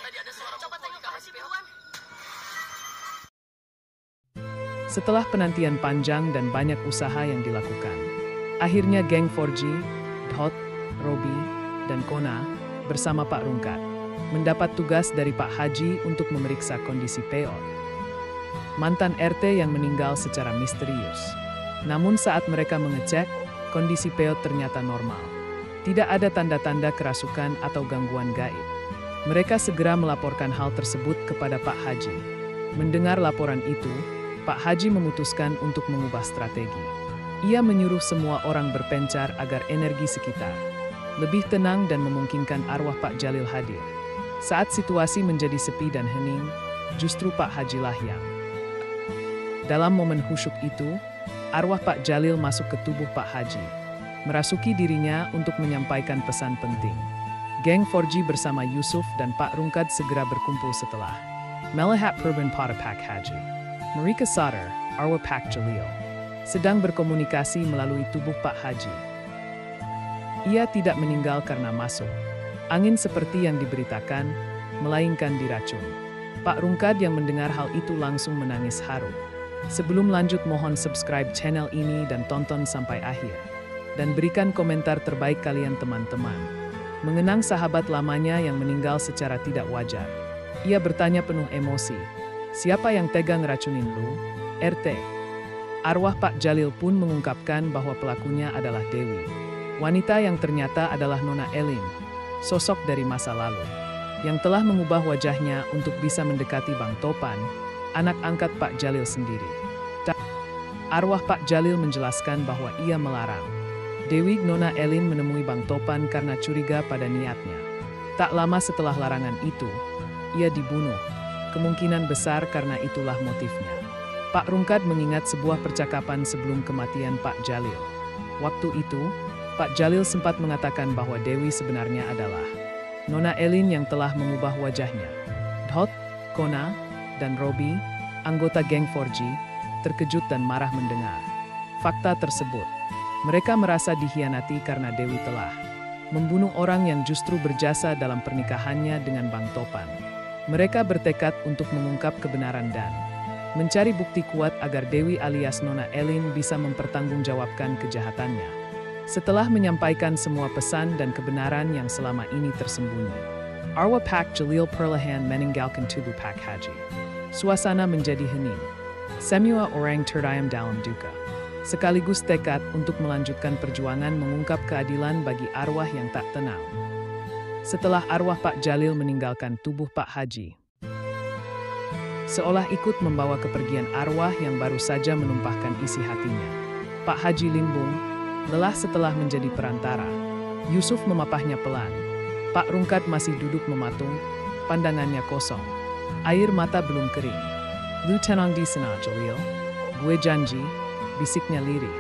Coba tengok kasih buruan. Setelah penantian panjang dan banyak usaha yang dilakukan, akhirnya geng 4G, Dhot, Robi, dan Kona bersama Pak Rungkat mendapat tugas dari Pak Haji untuk memeriksa kondisi Peot, mantan RT yang meninggal secara misterius. Namun saat mereka mengecek, kondisi Peot ternyata normal. Tidak ada tanda-tanda kerasukan atau gangguan gaib. Mereka segera melaporkan hal tersebut kepada Pak Haji. Mendengar laporan itu, Pak Haji memutuskan untuk mengubah strategi. Ia menyuruh semua orang berpencar agar energi sekitar lebih tenang dan memungkinkan arwah Pak Jalil hadir. Saat situasi menjadi sepi dan hening, justru Pak Haji lah yang. Dalam momen khusyuk itu, arwah Pak Jalil masuk ke tubuh Pak Haji, merasuki dirinya untuk menyampaikan pesan penting. Geng 4G bersama Yusuf dan Pak Rungkat segera berkumpul setelah melihat perubahan pada Pak Haji. Mereka sadar, arwah Pak Jalil sedang berkomunikasi melalui tubuh Pak Haji. Ia tidak meninggal karena masuk angin seperti yang diberitakan, melainkan diracun. Pak Rungkat yang mendengar hal itu langsung menangis haru. Sebelum lanjut, mohon subscribe channel ini dan tonton sampai akhir. Dan berikan komentar terbaik kalian teman-teman. Mengenang sahabat lamanya yang meninggal secara tidak wajar. Ia bertanya penuh emosi, "Siapa yang tega ngeracunin lu, RT?" Arwah Pak Jalil pun mengungkapkan bahwa pelakunya adalah Dewi. Wanita yang ternyata adalah Nona Elin, sosok dari masa lalu, yang telah mengubah wajahnya untuk bisa mendekati Bang Topan, anak angkat Pak Jalil sendiri. Arwah Pak Jalil menjelaskan bahwa ia melarang Dewi Nona Elin menemui Bang Topan karena curiga pada niatnya. Tak lama setelah larangan itu, ia dibunuh. Kemungkinan besar karena itulah motifnya. Pak Rungkat mengingat sebuah percakapan sebelum kematian Pak Jalil. Waktu itu, Pak Jalil sempat mengatakan bahwa Dewi sebenarnya adalah Nona Elin yang telah mengubah wajahnya. Dhot, Kona, dan Robi, anggota geng 4G, terkejut dan marah mendengar fakta tersebut. Mereka merasa dikhianati karena Dewi telah membunuh orang yang justru berjasa dalam pernikahannya dengan Bang Topan. Mereka bertekad untuk mengungkap kebenaran dan mencari bukti kuat agar Dewi alias Nona Elin bisa mempertanggungjawabkan kejahatannya. Setelah menyampaikan semua pesan dan kebenaran yang selama ini tersembunyi, arwah Pak Jalil perlahan meninggalkan tubuh Pak Haji. Suasana menjadi hening. Semua orang terdiam dalam duka, sekaligus tekad untuk melanjutkan perjuangan mengungkap keadilan bagi arwah yang tak tenang. Setelah arwah Pak Jalil meninggalkan tubuh Pak Haji, seolah ikut membawa kepergian arwah yang baru saja menumpahkan isi hatinya. Pak Haji limbung, lelah setelah menjadi perantara. Yusuf memapahnya pelan. Pak Rungkat masih duduk mematung, pandangannya kosong. Air mata belum kering. "Lu tenang di sana, Jalil. Gue janji," bisiknya lirih.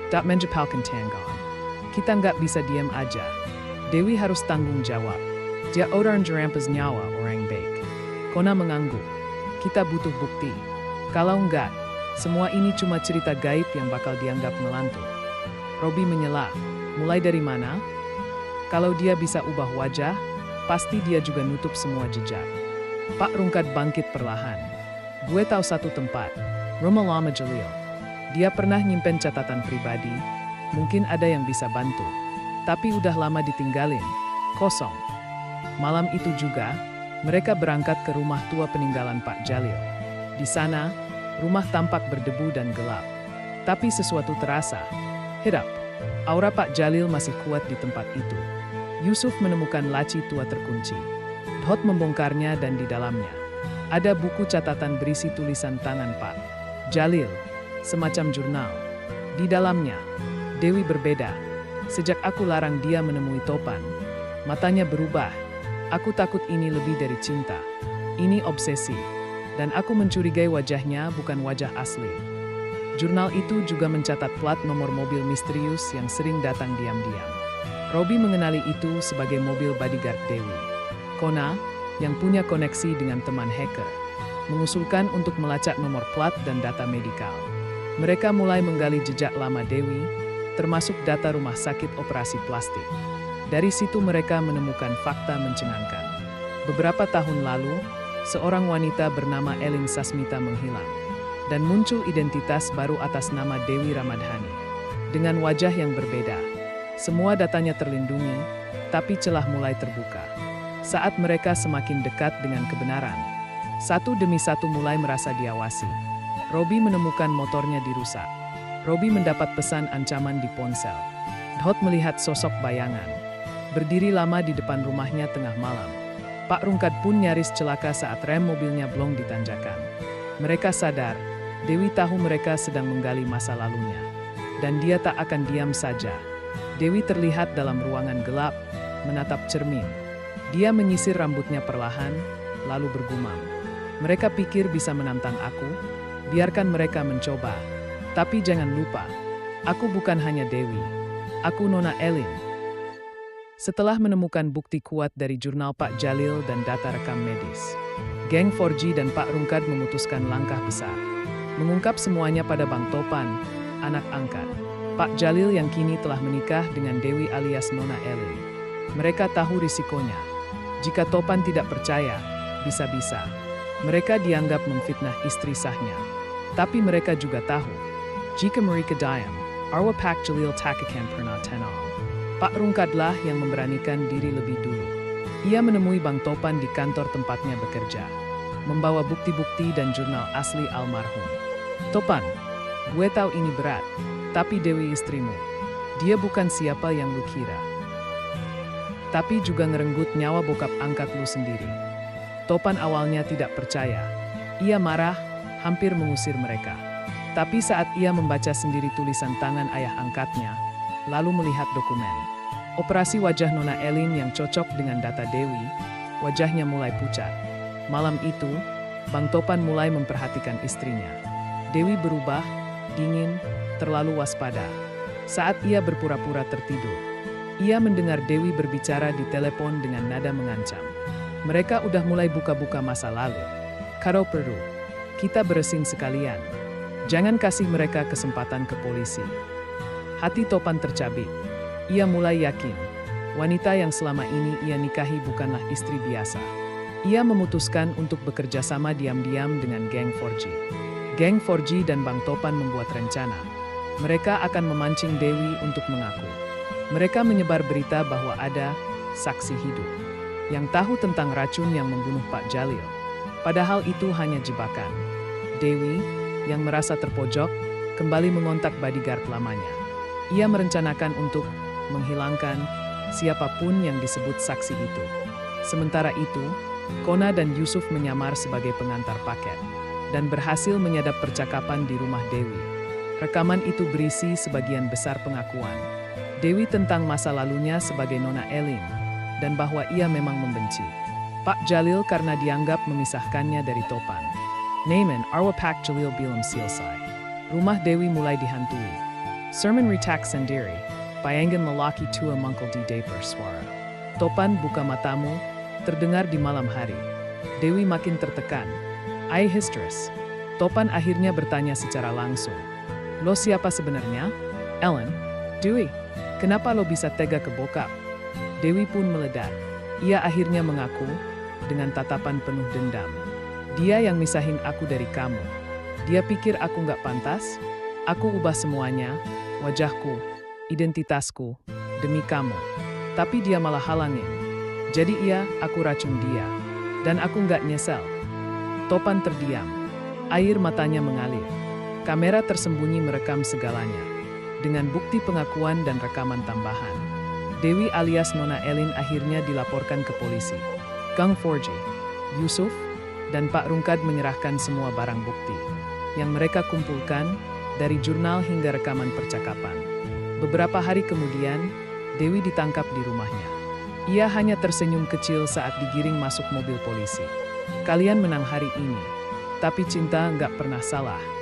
"Tak menjepalkan tanggon. Kita nggak bisa diam aja. Dewi harus tanggung jawab. Dia orang jerampas nyawa orang baik." Kona mengangguk. "Kita butuh bukti. Kalau enggak, semua ini cuma cerita gaib yang bakal dianggap ngelantur." Robi menyela. "Mulai dari mana? Kalau dia bisa ubah wajah, pasti dia juga nutup semua jejak." Pak Rungkat bangkit perlahan. "Gue tahu satu tempat, rumah lama Jalil. Dia pernah nyimpen catatan pribadi, mungkin ada yang bisa bantu. Tapi udah lama ditinggalin, kosong." Malam itu juga, mereka berangkat ke rumah tua peninggalan Pak Jalil. Di sana, rumah tampak berdebu dan gelap. Tapi sesuatu terasa. Hedap, aura Pak Jalil masih kuat di tempat itu. Yusuf menemukan laci tua terkunci. Dhot membongkarnya dan di dalamnya ada buku catatan berisi tulisan tangan Pak Jalil, semacam jurnal. Di dalamnya, Dewi berbeda. "Sejak aku larang dia menemui Topan, matanya berubah. Aku takut ini lebih dari cinta. Ini obsesi. Dan aku mencurigai wajahnya bukan wajah asli." Jurnal itu juga mencatat plat nomor mobil misterius yang sering datang diam-diam. Robi mengenali itu sebagai mobil bodyguard Dewi. Kona, yang punya koneksi dengan teman hacker, mengusulkan untuk melacak nomor plat dan data medikal. Mereka mulai menggali jejak lama Dewi, termasuk data rumah sakit operasi plastik. Dari situ mereka menemukan fakta mencengangkan. Beberapa tahun lalu, seorang wanita bernama Elin Sasmita menghilang, dan muncul identitas baru atas nama Dewi Ramadhani. Dengan wajah yang berbeda, semua datanya terlindungi, tapi celah mulai terbuka. Saat mereka semakin dekat dengan kebenaran, satu demi satu mulai merasa diawasi. Robi menemukan motornya dirusak. Robi mendapat pesan ancaman di ponsel. Dhot melihat sosok bayangan, berdiri lama di depan rumahnya tengah malam. Pak Rungkat pun nyaris celaka saat rem mobilnya blong di tanjakan. Mereka sadar, Dewi tahu mereka sedang menggali masa lalunya. Dan dia tak akan diam saja. Dewi terlihat dalam ruangan gelap, menatap cermin. Dia menyisir rambutnya perlahan, lalu bergumam. Mereka pikir bisa menantang aku, biarkan mereka mencoba. Tapi jangan lupa, aku bukan hanya Dewi. Aku Nona Elin. Setelah menemukan bukti kuat dari jurnal Pak Jalil dan data rekam medis, geng 4G dan Pak Rungkat memutuskan langkah besar. Mengungkap semuanya pada Bang Topan, anak angkat Pak Jalil yang kini telah menikah dengan Dewi alias Nona Elin. Mereka tahu risikonya. Jika Topan tidak percaya, bisa-bisa mereka dianggap memfitnah istri sahnya. Tapi mereka juga tahu, jika mereka diam, arwah Pak Jalil tak akan pernah tenang. Pak Rungkatlah yang memberanikan diri lebih dulu. Ia menemui Bang Topan di kantor tempatnya bekerja, membawa bukti-bukti dan jurnal asli almarhum. Topan, gue tahu ini berat, tapi Dewi istrimu, dia bukan siapa yang lu kira. Tapi juga ngerenggut nyawa bokap angkat lu sendiri. Topan awalnya tidak percaya. Ia marah, hampir mengusir mereka. Tapi saat ia membaca sendiri tulisan tangan ayah angkatnya, lalu melihat dokumen operasi wajah Nona Elin yang cocok dengan data Dewi, wajahnya mulai pucat. Malam itu, Bang Topan mulai memperhatikan istrinya. Dewi berubah, dingin, terlalu waspada. Saat ia berpura-pura tertidur, ia mendengar Dewi berbicara di telepon dengan nada mengancam. Mereka udah mulai buka-buka masa lalu. Kalau perlu, kita beresin sekalian. Jangan kasih mereka kesempatan ke polisi. Hati Topan tercabik. Ia mulai yakin, wanita yang selama ini ia nikahi bukanlah istri biasa. Ia memutuskan untuk bekerja sama diam-diam dengan geng 4G. Geng 4G dan Bang Topan membuat rencana. Mereka akan memancing Dewi untuk mengaku. Mereka menyebar berita bahwa ada saksi hidup yang tahu tentang racun yang membunuh Pak Jalil. Padahal itu hanya jebakan. Dewi, yang merasa terpojok, kembali mengontak bodyguard lamanya. Ia merencanakan untuk menghilangkan siapapun yang disebut saksi itu. Sementara itu, Kona dan Yusuf menyamar sebagai pengantar paket dan berhasil menyadap percakapan di rumah Dewi. Rekaman itu berisi sebagian besar pengakuan Dewi tentang masa lalunya sebagai Nona Elin dan bahwa ia memang membenci Pak Jalil karena dianggap memisahkannya dari Topan. Naaman arwah Pak Jalil bilam selesai. Rumah Dewi mulai dihantui. Sermon ritak sendiri, payangan lelaki tua mangkal di dapur suara. Topan buka matamu, terdengar di malam hari. Dewi makin tertekan. Ai histeris. Topan akhirnya bertanya secara langsung. Lo siapa sebenarnya? Ellen? Dewi, kenapa lo bisa tega ke bokap? Dewi pun meledak. Ia akhirnya mengaku, dengan tatapan penuh dendam. Dia yang misahin aku dari kamu. Dia pikir aku nggak pantas? Aku ubah semuanya, wajahku, identitasku, demi kamu. Tapi dia malah halangin. Jadi aku racun dia. Dan aku nggak nyesel. Topan terdiam. Air matanya mengalir. Kamera tersembunyi merekam segalanya. Dengan bukti pengakuan dan rekaman tambahan, Dewi alias Nona Elin akhirnya dilaporkan ke polisi. Gang 4G, Yusuf, dan Pak Rungkat menyerahkan semua barang bukti yang mereka kumpulkan dari jurnal hingga rekaman percakapan. Beberapa hari kemudian, Dewi ditangkap di rumahnya. Ia hanya tersenyum kecil saat digiring masuk mobil polisi. Kalian menang hari ini, tapi cinta nggak pernah salah.